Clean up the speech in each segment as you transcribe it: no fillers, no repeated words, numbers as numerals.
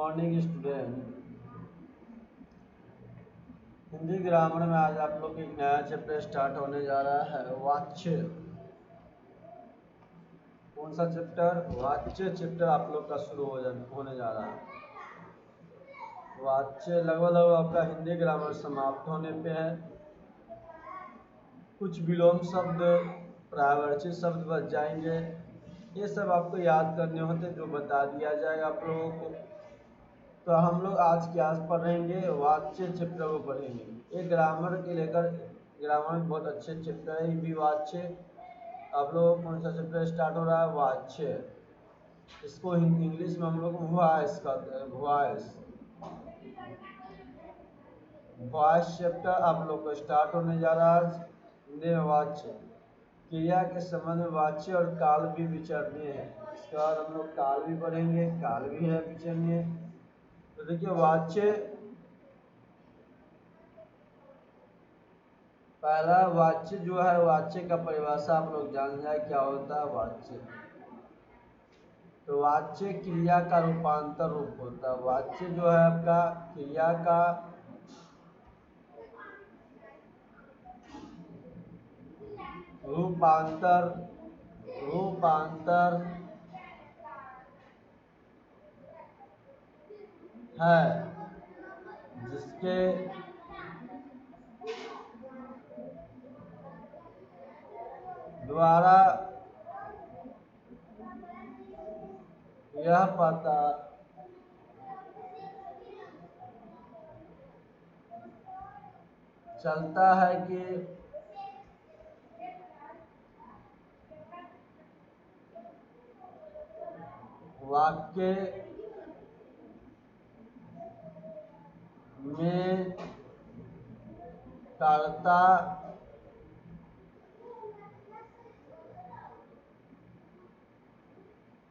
Morning student. Hindi grammar में आज आप लोग एक नया चैप्टर स्टार्ट होने जा रहा है, वाच्य। कौन सा चैप्टर? वाच्य चैप्टर आप लोग का शुरू होने जा रहा है। वाच्य लगभग आपका हिंदी ग्रामर समाप्त होने पे है। कुछ विलोम शब्द, प्रायवाची शब्द बच जाएंगे, ये सब आपको याद करने होते जो बता दिया जाएगा आप लोगों को। तो हम लोग आज क्लास पढ़ेंगे, वाच्य चैप्टर को पढ़ेंगे। ये ग्रामर के लेकर ग्रामर में बहुत अच्छे चैप्टर है। ये भी वाच्य। आप लोग कौन सा चैप्टर स्टार्ट हो रहा है? वाच्य। इसको इंग्लिश में हम लोग वॉइस कहते हैं। वॉइस चैप्टर आप लोग को स्टार्ट होने जा रहा है। हिंदी में वाच्य, क्रिया के संबंध में वाच्य और काल भी विचरणीय है। इसके बाद हम लोग काल भी पढ़ेंगे, काल भी है विचरणीय। तो देखिए वाच्य, पहला वाच्य जो है, वाच्य का परिभाषा आप लोग जान जाए क्या होता है वाच्य। तो वाच्य क्रिया का रूपांतर रूप होता है। वाच्य जो है आपका क्रिया का रूपांतर है, जिसके द्वारा यह पता चलता है कि वाक्य में कर्ता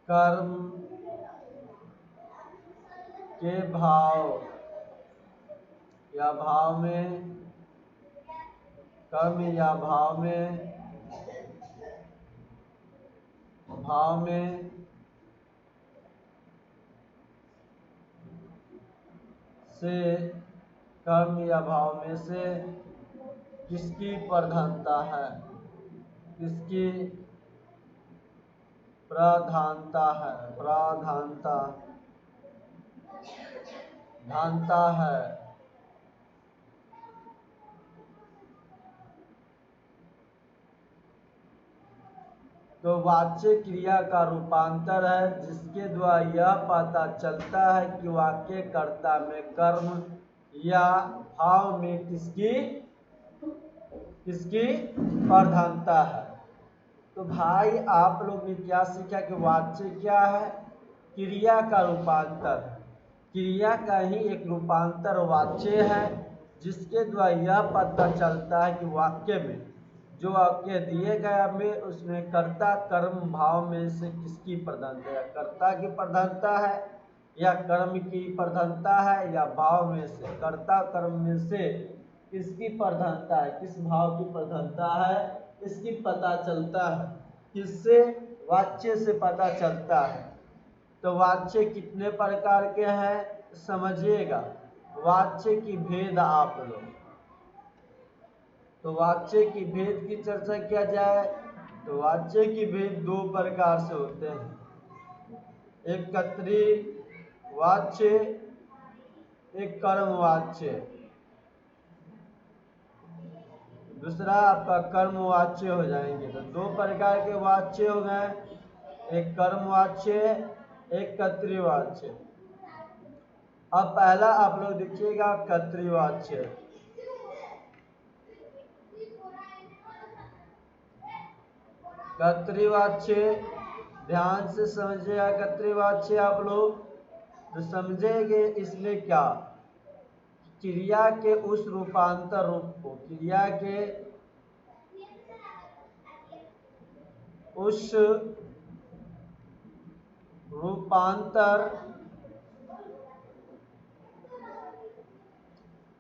कर्म के भाव या भाव में, कर्म या भाव में से, कर्म या भाव में से किसकी प्रधानता है, किसकी प्रधानता है। तो वाच्य क्रिया का रूपांतर है, जिसके द्वारा यह पता चलता है कि वाक्य कर्ता में कर्म या भाव में किसकी प्रधानता है। तो भाई आप लोग ने क्या सीखा कि वाच्य क्या है? क्रिया का रूपांतर। क्रिया का ही एक रूपांतर वाच्य है, जिसके द्वारा यह पता चलता है कि वाक्य में, जो वाक्य दिए गए में, उसमें कर्ता कर्म भाव में से किसकी प्रधानता है। कर्ता की प्रधानता है या कर्म की प्रधानता है या भाव में से, कर्ता कर्म में से किसकी प्रधानता है, किस भाव की प्रधानता है, इसकी पता चलता है। किससे? वाच्य से पता चलता है। तो वाच्य कितने प्रकार के हैं समझिएगा। वाच्य की भेद आप लोग, तो वाच्य की भेद की चर्चा किया जाए तो वाच्य की भेद दो प्रकार से होते हैं। एक कर्तृ वाच्य, एक कर्म वाच्य। दूसरा आपका कर्म वाच्य हो जाएंगे। तो दो प्रकार के वाच्य हो गए, एक कर्म वाच्य, एक कर्तृ वाच्य। अब पहला आप लोग देखिएगा कर्तृ वाच्य। कर्तृवाच्य ध्यान से समझिएगा। कर्तृवाच्य आप लोग तो समझेंगे इसमें क्या, क्रिया के उस रूपांतर रूप को, क्रिया के उस रूपांतर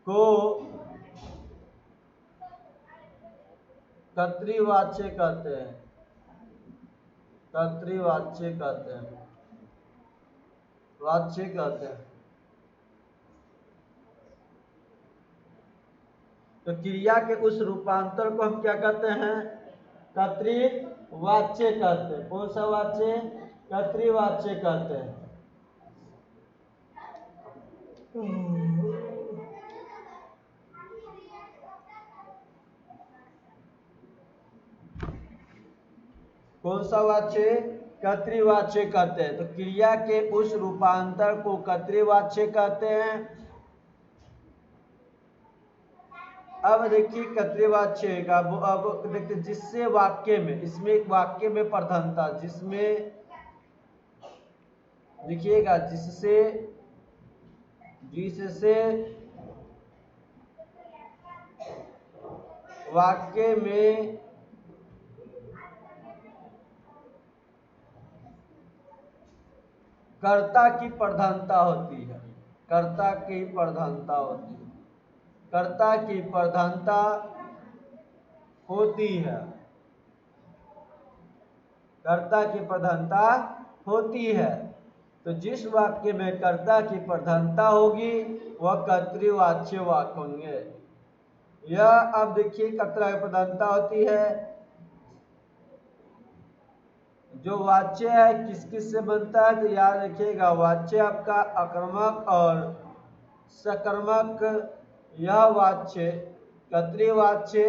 को कर्तृवाच्य कहते हैं। कर्तृवाच्य कहते हैं, वाच्य कहते हैं। तो क्रिया के उस रूपांतर को हम क्या कहते हैं? कर्तृवाच्य कहते हैं। कौन सा वाच्य? कर्तृवाच्य कहते हैं। कौन सा वाच्य? कर्तृवाच्य कहते हैं। तो क्रिया के उस रूपांतर को कर्तृवाच्य कहते हैं। अब देखिए कर्तृवाच्य का अब देखिए जिससे वाक्य में, इसमें एक वाक्य में प्रधानता, जिसमें लिखिएगा जिससे, जिससे वाक्य में कर्ता की प्रधानता होती है। कर्ता की प्रधानता होती है। कर्ता की प्रधानता होती है। कर्ता की प्रधानता होती है। तो जिस वाक्य में कर्ता की प्रधानता होगी वह कर्तृवाच्य वाक्य होंगे। यह अब देखिए कर्ता की प्रधानता होती है। जो वाच्य है किस किस से बनता है? तो याद रखिएगा वाच्य आपका अकर्मक और सकर्मक, यह वाच्य कर्तृवाच्य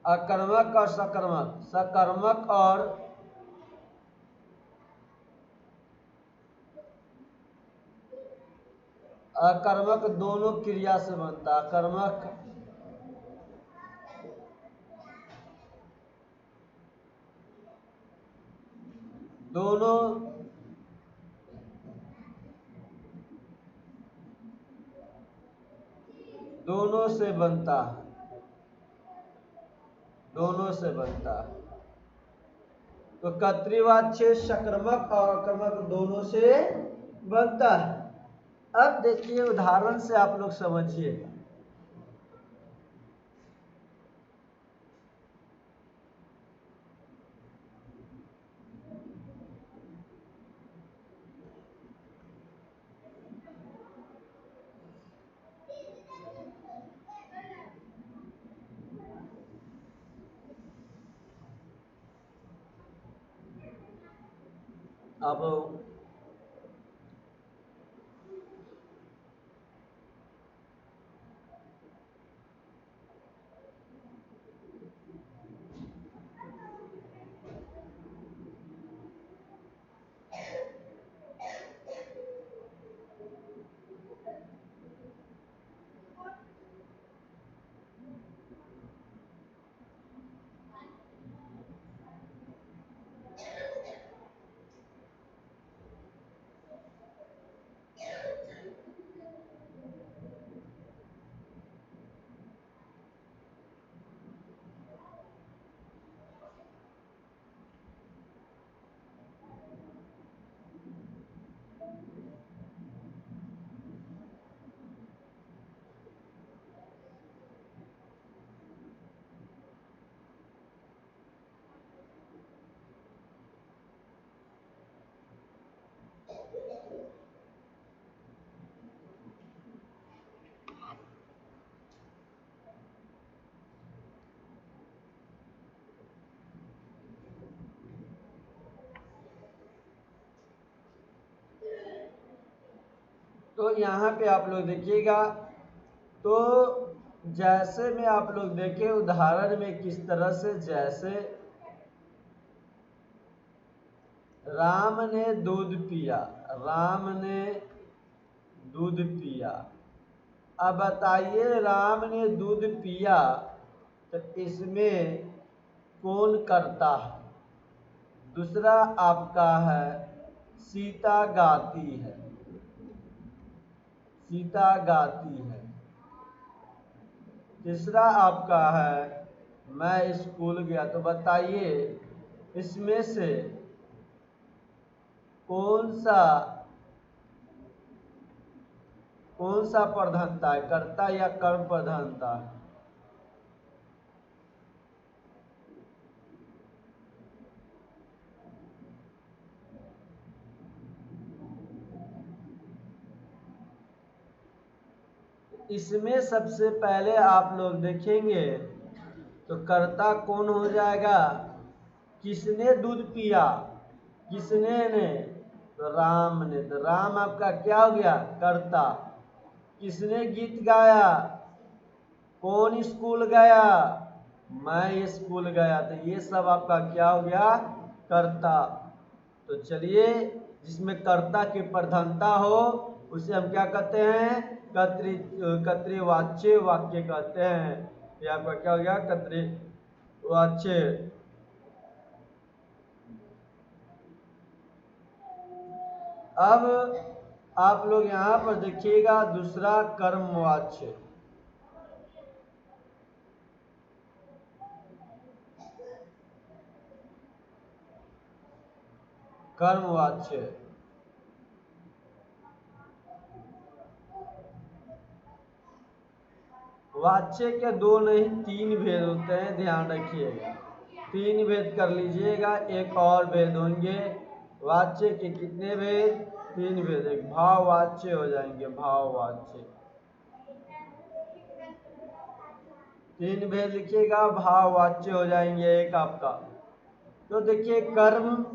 अकर्मक और सकर्मक, सकर्मक और अकर्मक दोनों क्रिया से बनता है। अकर्मक दोनों दोनों से बनता है। दोनों से बनता है। तो कर्तृवाच्य सकर्मक और अकर्मक दोनों से बनता है। अब देखिए उदाहरण से आप लोग समझिएगा। अब तो यहाँ पे आप लोग देखिएगा, तो जैसे में आप लोग देखें उदाहरण में किस तरह से, जैसे राम ने दूध पिया, राम ने दूध पिया। अब बताइए राम ने दूध पिया, तो इसमें कौन करता है? दूसरा आपका है सीता गाती है, सीता गाती है। तीसरा आपका है मैं स्कूल गया। तो बताइए इसमें से कौन सा प्रधानता है, कर्ता या कर्म प्रधानता है? इसमें सबसे पहले आप लोग देखेंगे तो कर्ता कौन हो जाएगा? किसने दूध पिया? किसने ने? तो राम ने। तो राम आपका क्या हो गया? कर्ता। किसने गीत गाया? कौन स्कूल गया? मैं स्कूल गया। तो ये सब आपका क्या हो गया? कर्ता। तो चलिए, जिसमें कर्ता की प्रधानता हो उसे हम क्या कहते हैं? कर्तृवाच्य वाक्य कहते हैं। ये आपका क्या हो गया? कर्तृवाच्य। अब आप लोग यहां पर देखिएगा दूसरा कर्मवाच्य। कर्मवाच्य वाच्य के दो नहीं तीन भेद होते हैं, ध्यान रखिएगा। तीन भेद कर लीजिएगा, एक और भेद होंगे। वाच्य के कितने भेद? तीन भेद। एक भाववाच्य हो जाएंगे, भाववाच्य। तीन भेद लिखिएगा, भाववाच्य हो जाएंगे एक आपका। तो देखिए कर्म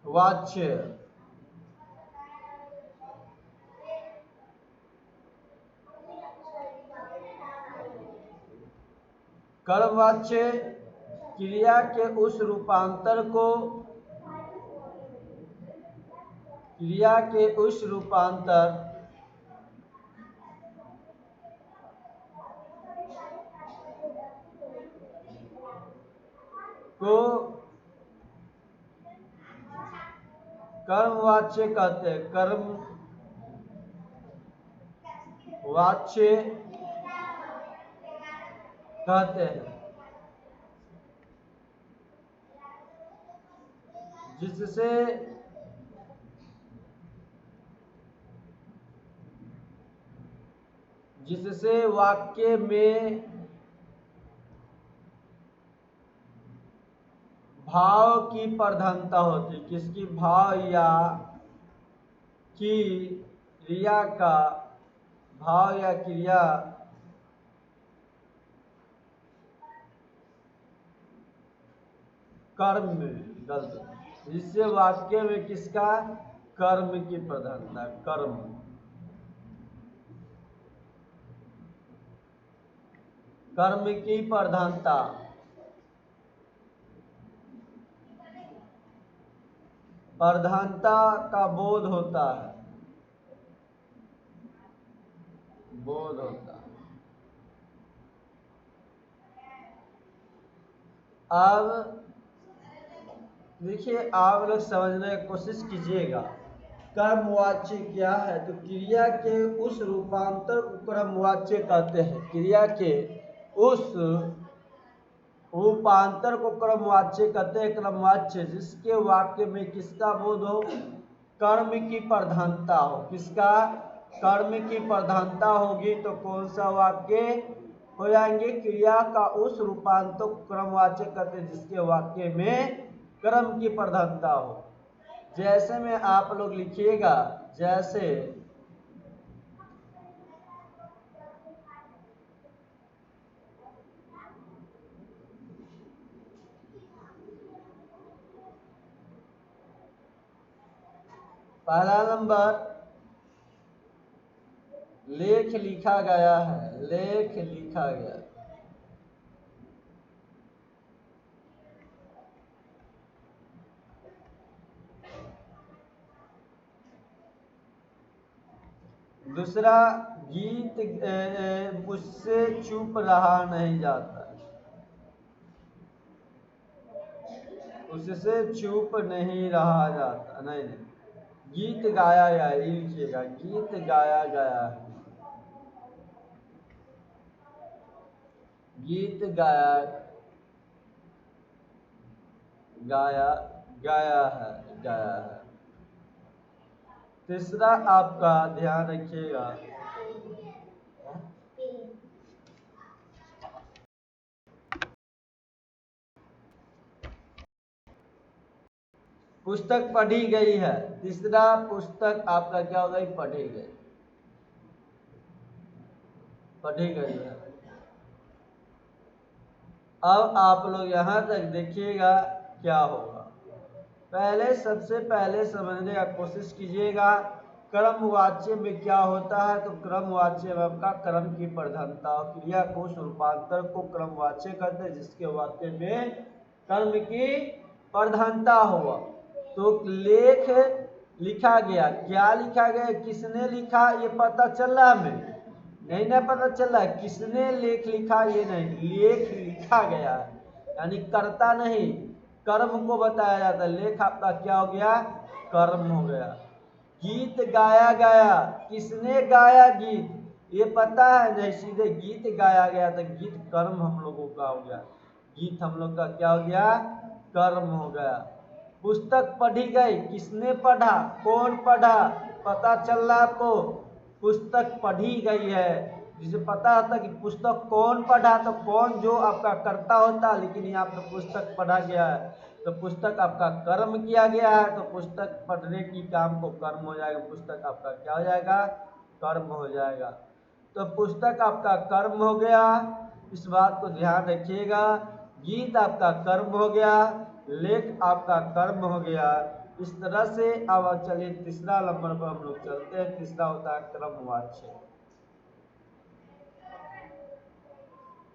वाच्य, कर्मवाच्य क्रिया के उस रूपांतर को, क्रिया के उस रूपांतर को कर्मवाच्य कहते हैं। कर्मवाच्य कहते हैं, जिससे वाक्य में भाव की प्रधानता होती। किसकी? भाव या की क्रिया का, भाव या क्रिया कर्म में, गलत, जिससे वाक्य में किसका? कर्म की प्रधानता। कर्म की प्रधानता। प्रधानता का बोध होता है, बोध होता है। अब देखिए, आप लोग समझने की कोशिश कीजिएगा। कर्मवाच्य क्या है? तो क्रिया के उस रूपांतर को कर्मवाच्य कहते हैं। क्रिया के उस रूपांतर को कर्मवाच्य कहते हैं। कर्मवाच्य जिसके वाक्य में किसका बोध हो? कर्म की प्रधानता हो। किसका? कर्म की प्रधानता होगी तो कौन सा वाक्य हो जाएंगे? क्रिया का उस रूपांतर को कर्मवाच्य कहते हैं जिसके वाक्य में कर्म की प्रधानता हो। जैसे में आप लोग लिखिएगा, जैसे पहला नंबर लेख लिखा गया है, लेख लिखा गया। दूसरा, गीत मुझसे चुप रहा नहीं जाता, उससे चुप नहीं रहा जाता। नहीं, गीत गाया गया, लिखिएगा, गीत गाया गया है, गीत गाया गाया गाया है, गाया है। तीसरा आपका ध्यान रखिएगा, पुस्तक पढ़ी गई है। तीसरा पुस्तक आपका क्या होगा? पढ़ी गई। पढ़ी गई है। अब आप लोग यहाँ तक देखिएगा क्या होगा। पहले सबसे पहले समझने का कोशिश कीजिएगा क्रमवाच्य में क्या होता है। तो क्रमवाच्य में आपका क्रम की प्रधानता और क्रिया कोश रूपांतर को क्रमवाच्य कहते हैं, जिसके वाक्य में कर्म की प्रधानता हुआ। तो लेख लिखा गया, क्या लिखा गया, किसने लिखा ये पता चल रहा हमें नहीं ना पता चल रहा है। किसने लेख लिखा ये नहीं, लेख लिखा गया है, यानी कर्ता नहीं, कर्म को बताया जाता है। लेख आपका क्या हो गया, कर्म हो गया। गीत गाया गया, किसने गाया गीत ये पता है नहीं, सीधे गीत गाया गया तो गीत कर्म हम लोगों का हो गया। गीत हम लोग का क्या हो गया, कर्म हो गया। पुस्तक पढ़ी गई, किसने पढ़ा, कौन पढ़ा, पता चल रहा आपको, पुस्तक पढ़ी गई है। जिसे पता होता कि पुस्तक कौन पढ़ा, तो कौन जो आपका कर्ता होता, लेकिन यहाँ पर पुस्तक पढ़ा गया है तो पुस्तक आपका कर्म किया गया है। तो पुस्तक पढ़ने की काम को कर्म हो जाएगा, पुस्तक आपका क्या हो जाएगा, कर्म हो जाएगा। तो पुस्तक आपका कर्म हो गया, इस बात को ध्यान रखिएगा। गीत आपका कर्म हो गया, लेख आपका कर्म हो गया। इस तरह से अब चलिए तीसरा नंबर पर हम लोग चलते हैं। तीसरा होता है क्रमवाच्य।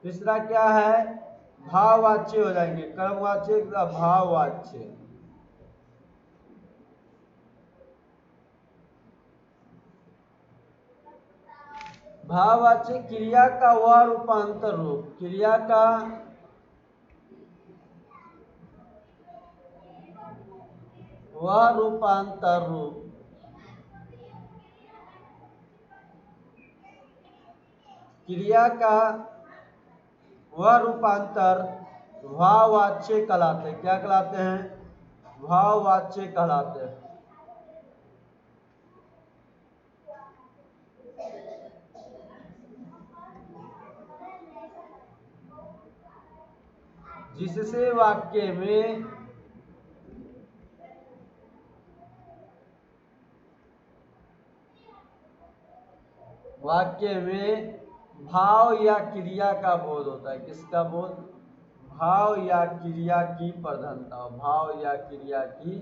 तीसरा क्या है, भाववाच्य हो जाएंगे। कर्मवाच्य भाववाच्य। भाववाच्य क्रिया का वह रूपांतर रूप, क्रिया का वह रूपांतर रूप, क्रिया का वह रूपांतर भाववाच्य कहलाते हैं। क्या कहलाते हैं, भाववाच्य कहलाते हैं। जिससे वाक्य में भाव या क्रिया का बोध होता है। किसका बोध, भाव या क्रिया की प्रधानता, भाव या क्रिया की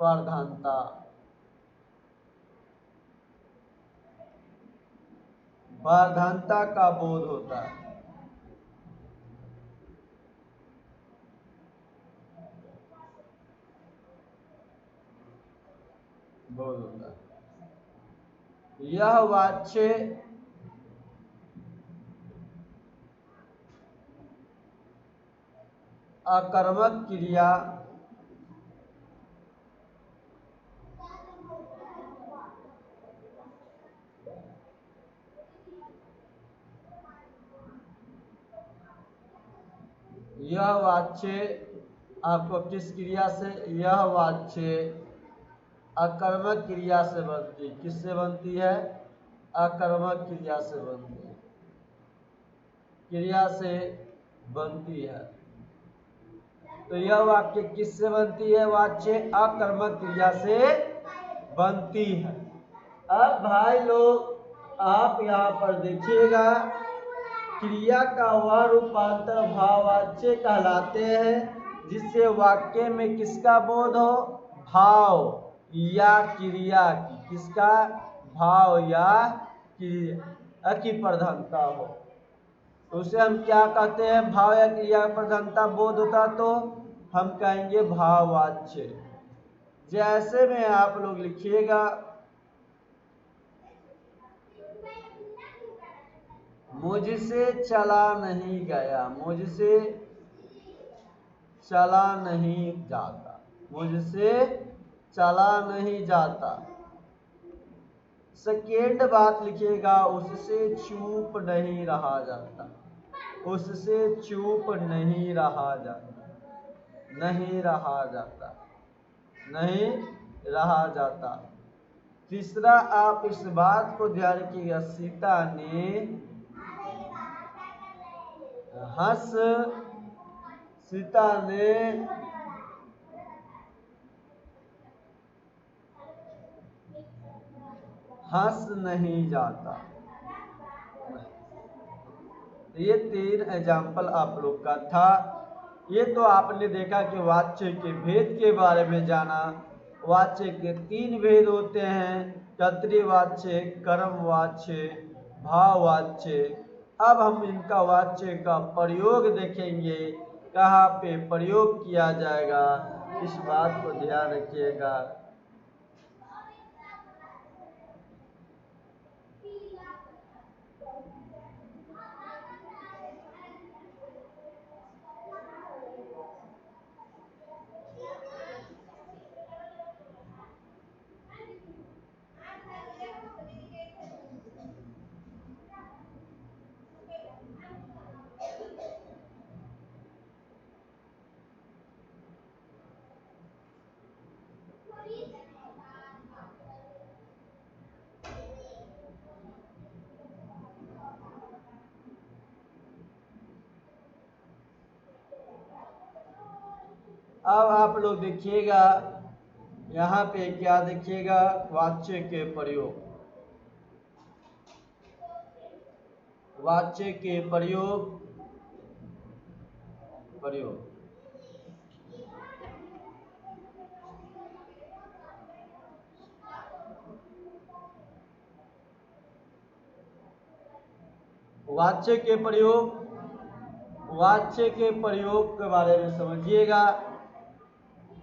प्रधानता, प्रधानता का बोध होता है। बोध होता है। यह वाच्य अकर्मक क्रिया यह वाच्य आपको किस क्रिया से, यह वाच्य अकर्मक क्रिया से बनती, किससे बनती है, अकर्मक क्रिया से बनती है, क्रिया से बनती है। तो यह वाक्य किससे बनती है, वाच्य अकर्मक क्रिया से बनती है। अब भाई लोग आप यहाँ पर देखिएगा, क्रिया का वह रूपांतर भाववाच्य कहलाते हैं जिससे वाक्य में किसका बोध हो, भाव या क्रिया की, किसका, भाव या क्रिया की प्रधानता हो। तो उसे हम क्या कहते हैं, भाव या क्रिया प्रधानता बोध होता तो हम कहेंगे भाववाच्य। जैसे में आप लोग लिखिएगा, मुझसे चला नहीं गया, मुझसे चला नहीं जाता, मुझसे चला नहीं जाता। सेकेंड बात लिखिएगा, उससे चूप नहीं रहा जाता, उससे चूप नहीं रहा जाता, नहीं रहा जाता, नहीं रहा जाता। तीसरा आप इस बात को ध्यान रखिएगा, सीता ने हंस, सीता ने हंस नहीं जाता, ये 3 एग्जाम्पल आप लोग का था। ये तो आपने देखा कि वाच्य के भेद के बारे में जाना। वाच्य के 3 भेद होते हैं, कर्तृवाच्य, कर्मवाच्य, भाववाच्य। अब हम इनका वाच्य का प्रयोग देखेंगे, कहाँ पे प्रयोग किया जाएगा, इस बात को ध्यान रखिएगा। अब आप लोग देखिएगा, यहाँ पे क्या देखिएगा, वाच्य के प्रयोग। वाच्य के प्रयोग वाच्य के प्रयोग के बारे में समझिएगा।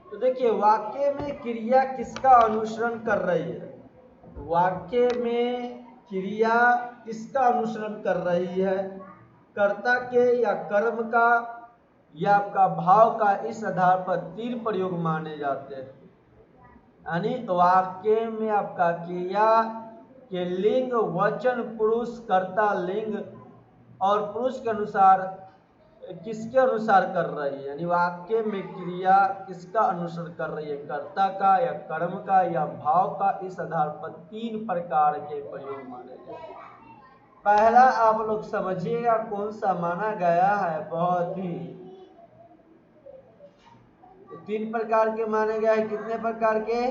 तो देखिए, वाक्य में क्रिया किसका अनुसरण कर रही है? वाक्य में क्रिया किसका अनुसरण कर रही है? कर्ता के या कर्म का या आपका भाव का? इस आधार पर 3 प्रयोग माने जाते हैं। यानी वाक्य में आपका क्रिया के लिंग, वचन, पुरुष, कर्ता, लिंग और पुरुष के अनुसार किसके अनुसार कर रही है? यानी वाक्य में क्रिया किसका अनुसरण कर रही है? कर्ता का या कर्म का या भाव का? इस आधार पर 3 प्रकार के प्रयोग माने जाते हैं। पहला आप लोग समझिएगा कौन सा माना गया है, बहुत ही 3 प्रकार के माने गए हैं। कितने प्रकार के?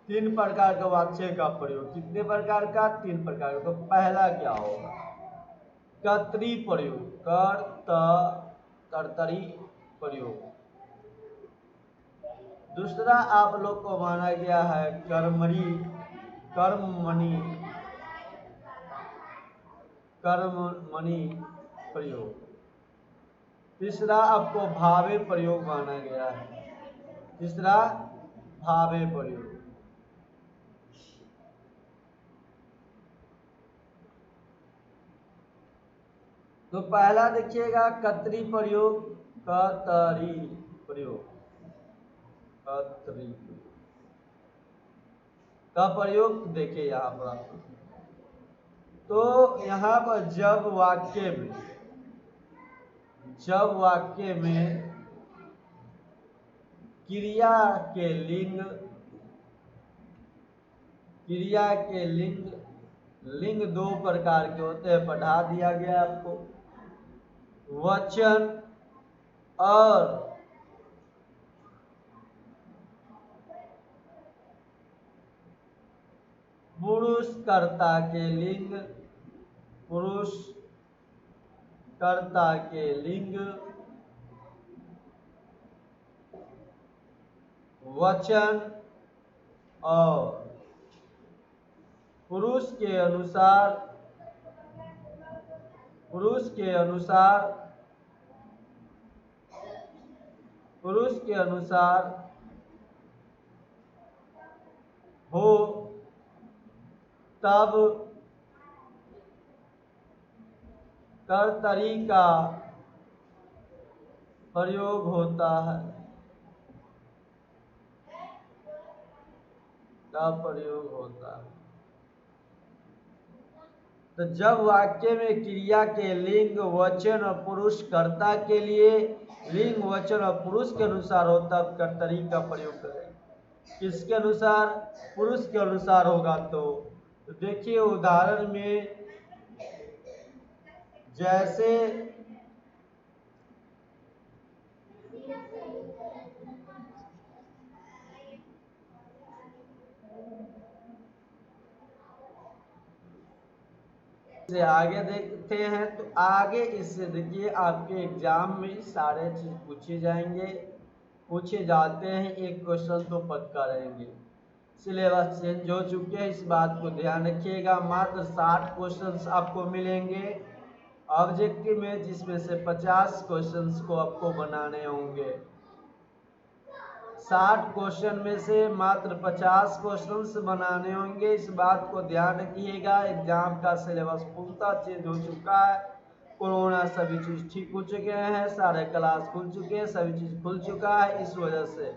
3 प्रकार का वाच्य का प्रयोग। कितने प्रकार का? 3 प्रकार का। तो पहला क्या होगा? कर्तरी प्रयोग, कर्तरी प्रयोग। दूसरा आप लोग को माना गया है कर्मणि प्रयोग। तीसरा आपको भावे प्रयोग माना गया है। तीसरा भावे प्रयोग। तो पहला देखिएगा कर्तरी प्रयोग। कर्तरी का प्रयोग देखिए यहाँ पर। तो यहाँ पर जब वाक्य में क्रिया के लिंग 2 प्रकार के होते हैं, पढ़ा दिया गया आपको। वचन और पुरुष कर्ता के लिंग, वचन और पुरुष के अनुसार हो, तब कर्तरी का प्रयोग होता है। तो जब वाक्य में क्रिया के लिंग, वचन और पुरुष कर्ता के लिए लिंग, वचन और पुरुष के अनुसार हो, तब कर्तरी का प्रयोग करें। किसके अनुसार? पुरुष के अनुसार होगा। तो देखिए उदाहरण में, जैसे से आगे देखते हैं तो आगे इससे देखिए आपके एग्जाम में सारे चीज पूछे जाएंगे, पूछे जाते हैं, एक क्वेश्चन तो पक्का रहेंगे। सिलेबस चेंज हो चुके हैं, इस बात को ध्यान रखिएगा। मात्र 60 क्वेश्चंस आपको मिलेंगे ऑब्जेक्टिव में, जिसमें से 50 क्वेश्चंस को आपको बनाने होंगे। 60 क्वेश्चन में से मात्र 50 क्वेश्चंस बनाने होंगे, इस बात को ध्यान रखिएगा। एग्जाम का सिलेबस पूर्णतः चेंज हो चुका है। कोरोना सभी चीज ठीक हो चुके हैं, सारे क्लास खुल चुके हैं, सभी चीज खुल चुका है। इस वजह से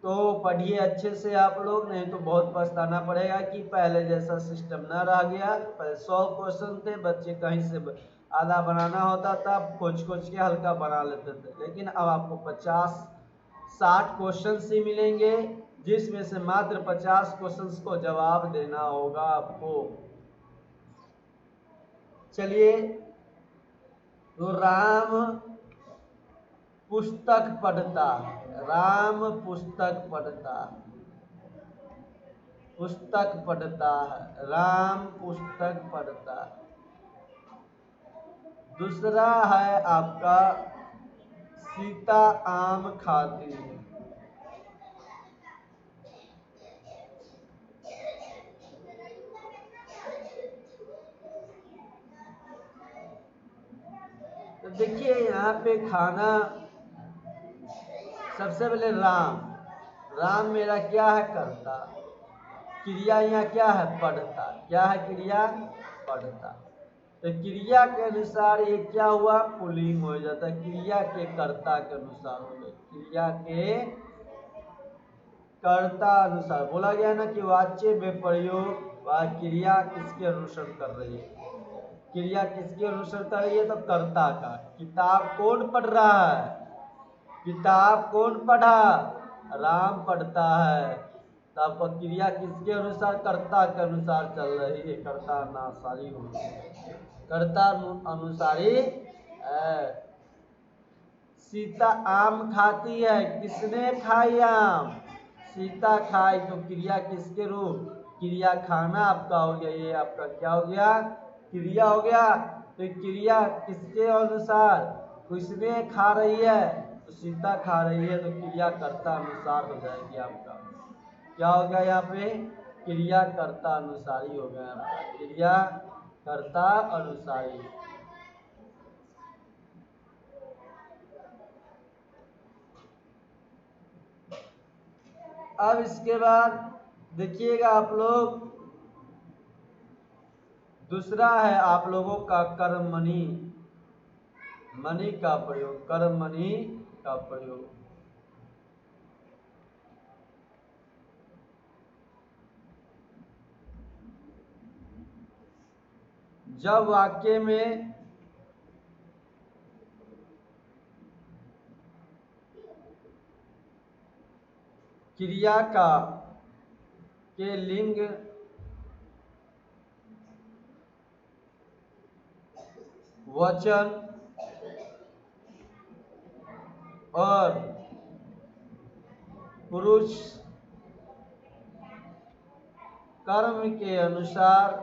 तो पढ़िए अच्छे से आप लोग, नहीं तो बहुत पछताना पड़ेगा कि पहले जैसा सिस्टम न रह गया। पहले 100 क्वेश्चन थे, बच्चे कहीं से आधा बनाना होता था, खोज खोज के हल्का बना लेते थे। लेकिन अब आपको 50-60 क्वेश्चन ही मिलेंगे, जिसमें से मात्र 50 क्वेश्चन को जवाब देना होगा आपको। चलिए, तो राम पुस्तक पढ़ता, राम पुस्तक पढ़ता, पुस्तक पढ़ता है, राम पुस्तक पढ़ता। दूसरा है आपका सीता आम खाती है। तो देखिए यहाँ पे खाना, सबसे पहले राम, राम मेरा क्या है? करता। क्रिया यहाँ क्या है? पढ़ता। क्या है क्रिया? पढ़ता। तो क्रिया के अनुसार ये क्या हुआ? पुल्लिंग हो जाता है। क्रिया के कर्ता के अनुसार हो गया, क्रिया के कर्ता अनुसार। बोला गया ना कि वाच्य में प्रयोग व क्रिया किसके अनुसरण कर रही है? क्रिया किसके अनुसरण कर रही है? तो कर्ता का। किताब कौन पढ़ रहा है? किताब कौन पढ़ा? राम पढ़ता है। तो आपका क्रिया किसके अनुसार? कर्ता के अनुसार चल रही है, कर्ता अनुसारी हो रही है, कर्ता अनुसारी। सीता आम खाती है, किसने खाई आम? सीता खाई। तो क्रिया किसके रूप? क्रिया खाना आपका हो गया, ये आपका क्या हो गया? क्रिया हो गया। तो क्रिया किसके अनुसार? किसने खा रही है? तो सीता खा रही है, तो क्रिया कर्ता अनुसार हो जाएगी आपका। क्या हो गया यहाँ पे? क्रिया कर्ता अनुसारी हो गया आपका, क्रिया कर्ता अनुसारी। अब इसके बाद देखिएगा आप लोग, दूसरा है आप लोगों का कर्मणि, मणि का प्रयोग, कर्मणि का प्रयोग। जब वाक्य में क्रिया का के लिंग वचन और पुरुष कर्म के अनुसार,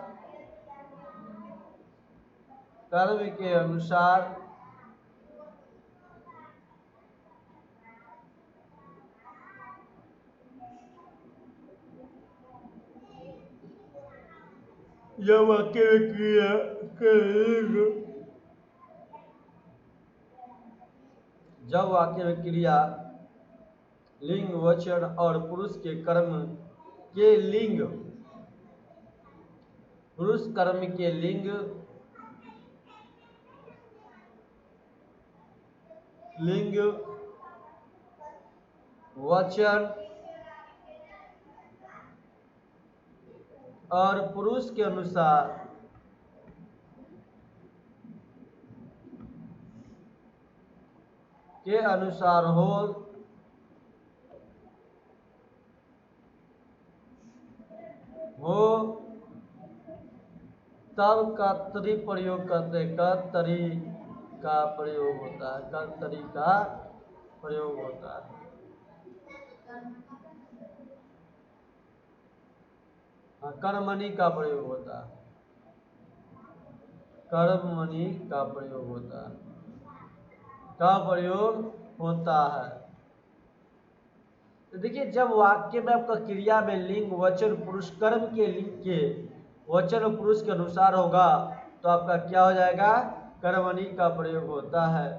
कर्म के अनुसार जब वाक्य में क्रिया के लिंग, जब वाक्य में क्रिया लिंग वचन और पुरुष के कर्म के लिंग, पुरुष कर्म के लिंग, लिंग वचन और पुरुष के अनुसार हो तब कर्तरी प्रयोग करते, कर्तरी का प्रयोग होता है, कर्तरी का प्रयोग होता है। कर्मणि का प्रयोग होता है, कर्मणि का प्रयोग होता है, का प्रयोग होता है। तो देखिए जब वाक्य में आपका क्रिया में लिंग वचन पुरुष कर्म के लिंग के वचन और पुरुष के अनुसार होगा तो आपका क्या हो जाएगा, कर्मणि का प्रयोग होता है।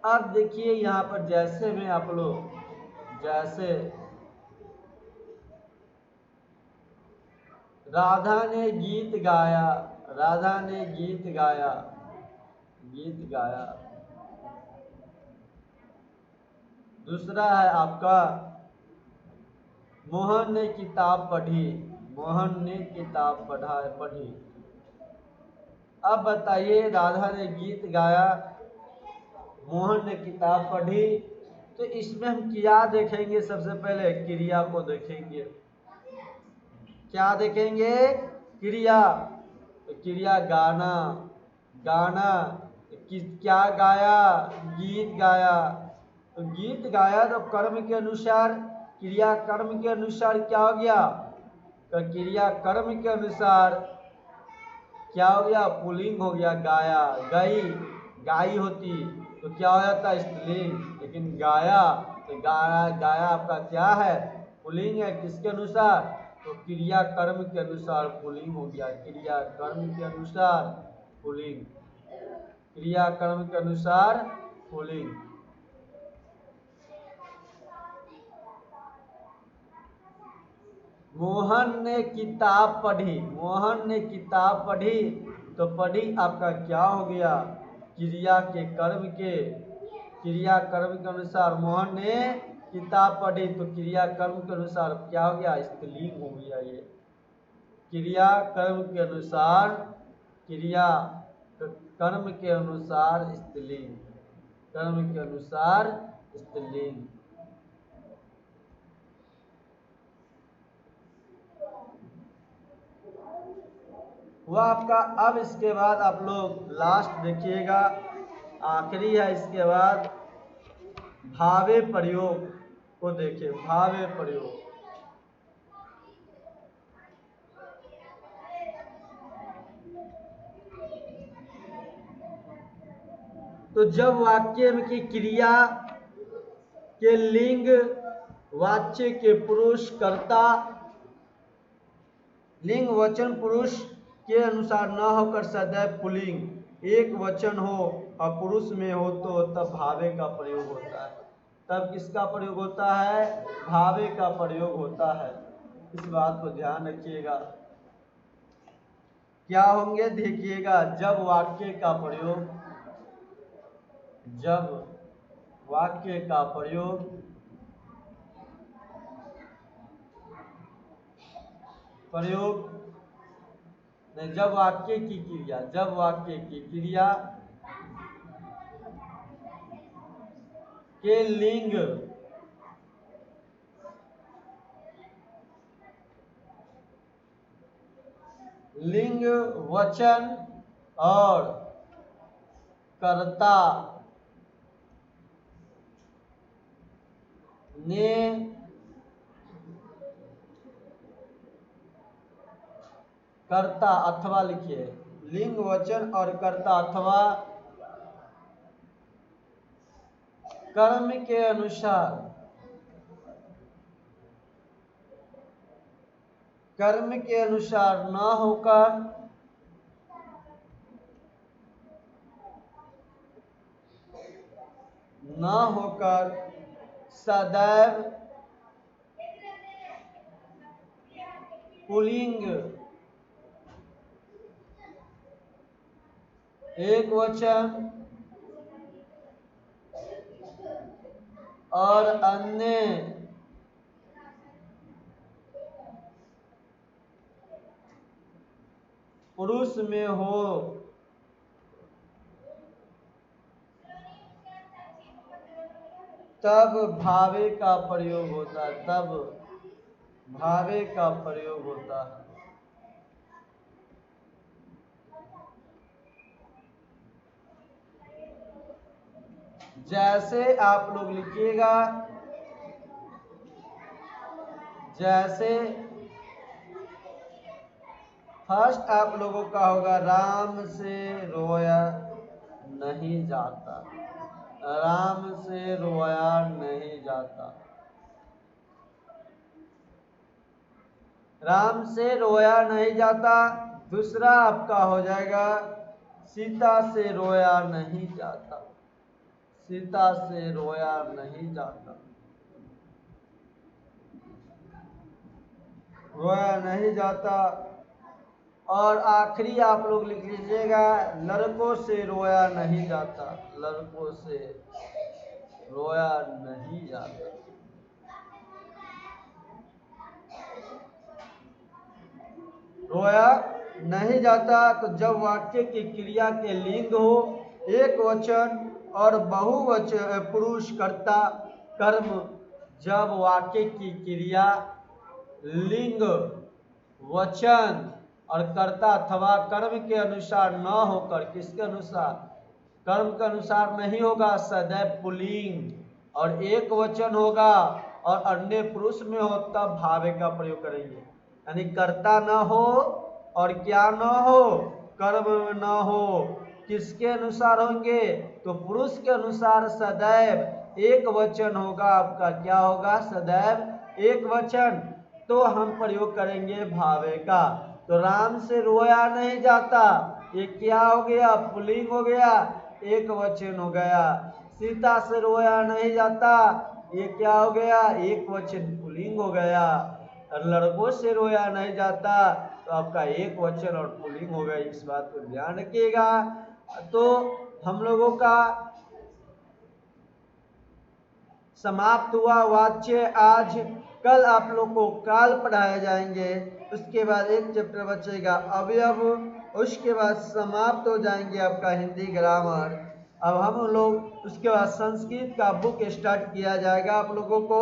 अब देखिए यहाँ पर जैसे में आप लोग जैसे राधा ने गीत गाया, राधा ने गीत गाया, गीत गाया। दूसरा है आपका मोहन ने किताब पढ़ी, मोहन ने किताब पढ़ी। अब बताइए राधा ने गीत गाया, मोहन ने किताब पढ़ी, तो इसमें हम क्या देखेंगे, सबसे पहले क्रिया को देखेंगे। क्या देखेंगे, क्रिया। तो क्रिया गाना, गाना क्या गाया, गीत गाया। तो गीत गाया तो कर्म के अनुसार, क्रिया कर्म के अनुसार क्या हो गया, तो क्रिया कर्म के अनुसार क्या हो गया, पुल्लिंग हो गया, गाया। गई, गाई होती तो क्या हो जाता, स्त्रीलिंग। लेकिन गाया तो गाया, गाया आपका क्या है, पुल्लिंग है। किसके अनुसार, तो क्रिया कर्म के अनुसार पुल्लिंग हो गया, क्रिया कर्म के अनुसार पुल्लिंग, क्रिया कर्म के अनुसार पुल्लिंग। मोहन ने किताब पढ़ी, मोहन ने किताब पढ़ी, तो पढ़ी आपका क्या हो गया, क्रिया के कर्म के, क्रिया कर्म के अनुसार मोहन ने किताब पढ़ी, तो क्रिया कर्म के अनुसार क्या हो गया, स्त्रीलिंग हो गया। ये क्रिया कर्म के अनुसार, क्रिया कर्म के अनुसार स्त्रीलिंग, कर्म के अनुसार स्त्रीलिंग। हुआ आपका। अब इसके बाद आप लोग लास्ट देखिएगा, आखिरी है इसके बाद भावे प्रयोग को देखिए, भावे प्रयोग। तो जब वाक्य में की क्रिया के लिंग वाच्य के पुरुष कर्ता लिंग वचन पुरुष के अनुसार न होकर सदैव पुल्लिंग एक वचन हो और पुरुष में हो तो तब भावे का प्रयोग होता है। तब किसका प्रयोग होता है, भावे का प्रयोग होता है। इस बात को ध्यान रखिएगा। क्या होंगे देखिएगा, जब वाक्य का प्रयोग, जब वाक्य का प्रयोग नहीं, जब वाक्य की क्रिया, जब वाक्य की क्रिया के लिंग वचन और कर्ता ने कर्ता अथवा, लिखिए लिंग वचन और कर्ता अथवा कर्म के अनुसार, कर्म के अनुसार न होकर सदैव पुल्लिंग एक वचन और अन्य पुरुष में हो तब भावे का प्रयोग होता है, तब भावे का प्रयोग होता है। जैसे आप लोग लिखिएगा, जैसे फर्स्ट आप लोगों का होगा राम से रोया नहीं जाता, राम से रोया नहीं जाता, राम से रोया नहीं जाता। दूसरा आपका हो जाएगा सीता से रोया नहीं जाता, सीता से रोया नहीं जाता, रोया नहीं जाता। और आखिरी आप लोग लिख लीजिएगा लड़कों से रोया नहीं जाता, लड़कों से रोया नहीं जाता। रोया नहीं जाता। तो जब वाक्य की क्रिया के लिंग हो, एक वचन और बहुवचन पुरुष कर्ता कर्म, जब वाक्य की क्रिया लिंग वचन और कर्ता अथवा कर्म के अनुसार न होकर, किसके अनुसार, कर्म के अनुसार नहीं होगा, सदैव पुल्लिंग और एक वचन होगा और अन्य पुरुष में हो, तब भावे का प्रयोग करेंगे। यानी कर्ता न हो और क्या न हो, कर्म न हो, किसके अनुसार होंगे, तो पुरुष के अनुसार सदैव एक वचन होगा आपका, क्या होगा, सदैव एक वचन। तो हम प्रयोग करेंगे भावे का। तो राम से रोया नहीं जाता, ये क्या हो गया, पुल्लिंग हो गया, एक वचन हो गया। सीता से रोया नहीं जाता, ये क्या हो गया, एक वचन पुल्लिंग हो गया। और लड़कों से रोया नहीं जाता, तो आपका एक वचन और पुल्लिंग हो गया। इस बात को ध्यान रखिएगा। तो हम लोगों का समाप्त हुआ वाच्य आज। कल आप लोग को काल पढ़ाए जाएंगे, उसके बाद एक चैप्टर बचेगा अवयव, उसके बाद समाप्त हो जाएंगे आपका हिंदी ग्रामर। अब हम लोग उसके बाद संस्कृत का बुक स्टार्ट किया जाएगा आप लोगों को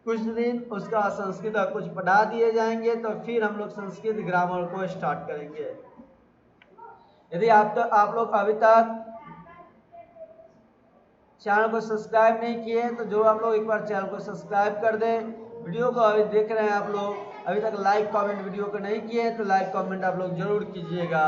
कुछ दिन, उसका संस्कृत का कुछ पढ़ा दिए जाएंगे, तो फिर हम लोग संस्कृत ग्रामर को स्टार्ट करेंगे। यदि आप लोग अभी तक चैनल को सब्सक्राइब नहीं किए तो जो आप लोग एक बार चैनल को सब्सक्राइब कर दें। वीडियो को अभी देख रहे हैं आप लोग, अभी तक लाइक कमेंट वीडियो को नहीं किए तो लाइक कमेंट आप लोग जरूर कीजिएगा।